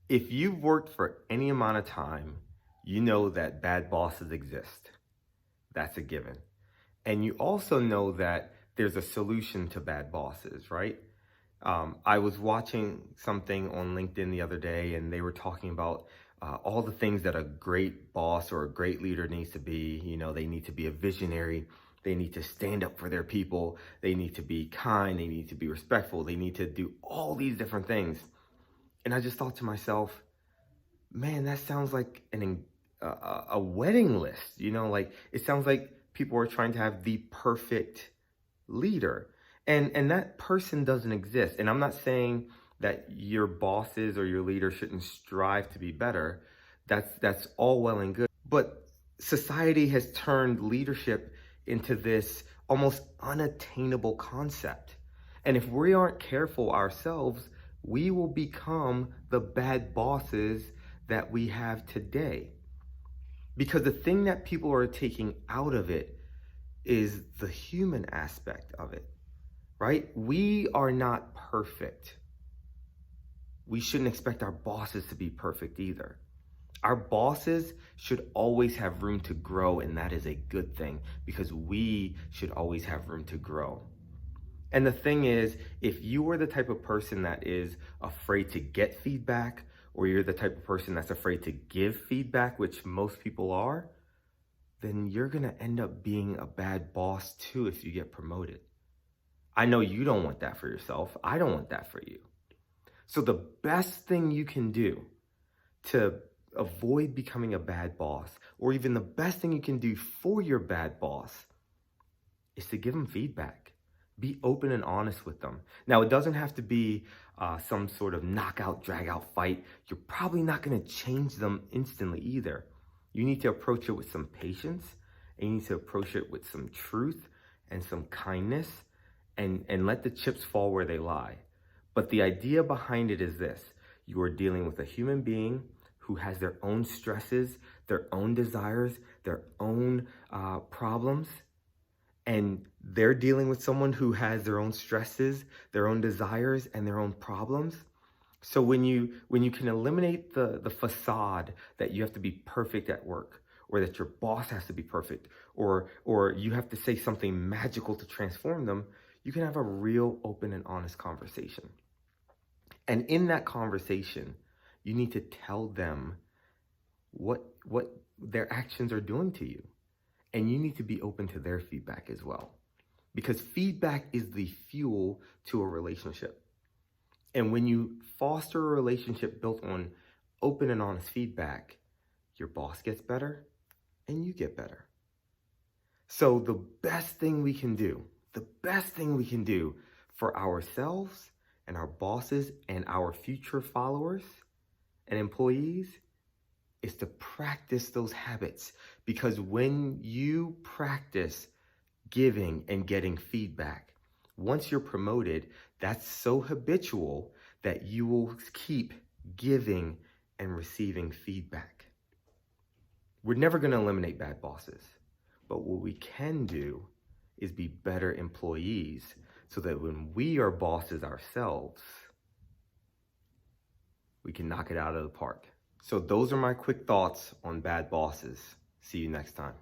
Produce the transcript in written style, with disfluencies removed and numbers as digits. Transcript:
If you've worked for any amount of time, you know that bad bosses exist. That's a given. And you also know that there's a solution to bad bosses, right? I was watching something on LinkedIn the other day, and they were talking about all the things that a great boss or a great leader needs to be. You know, they need to be a visionary. They need to stand up for their people. They need to be kind. They need to be respectful. They need to do all these different things. And I just thought to myself, man, that sounds like a wedding list. You know, like it sounds like people are trying to have the perfect leader, and that person doesn't exist. And I'm not saying that your bosses or your leader shouldn't strive to be better. That's all well and good. But society has turned leadership into this almost unattainable concept. And if we aren't careful ourselves, we will become the bad bosses that we have today. Because the thing that people are taking out of it is the human aspect of it, right? We are not perfect. We shouldn't expect our bosses to be perfect either. Our bosses should always have room to grow, and that is a good thing because we should always have room to grow. And the thing is, if you are the type of person that is afraid to get feedback, or you're the type of person that's afraid to give feedback, which most people are, then you're gonna end up being a bad boss too if you get promoted. I know you don't want that for yourself. I don't want that for you. So the best thing you can do to avoid becoming a bad boss, or even the best thing you can do for your bad boss, is to give them feedback. Be open and honest with them. Now, it doesn't have to be some sort of knockout, drag out fight. You're probably not going to change them instantly either. You need to approach it with some patience, and you need to approach it with some truth and some kindness, and let the chips fall where they lie. But the idea behind it is this: you are dealing with a human being who has their own stresses, their own desires, their own problems, and they're dealing with someone who has their own stresses, their own desires, and their own problems. So when you can eliminate the facade that you have to be perfect at work, or that your boss has to be perfect, or you have to say something magical to transform them, you can have a real open and honest conversation. And in that conversation, you need to tell them what their actions are doing to you. And you need to be open to their feedback as well. Because feedback is the fuel to a relationship. And when you foster a relationship built on open and honest feedback, your boss gets better and you get better. So the best thing we can do for ourselves and our bosses and our future followers and employees is to practice those habits. Because when you practice giving and getting feedback, once you're promoted, that's so habitual that you will keep giving and receiving feedback. We're never going to eliminate bad bosses, but what we can do is be better employees so that when we are bosses ourselves, we can knock it out of the park. So those are my quick thoughts on bad bosses. See you next time.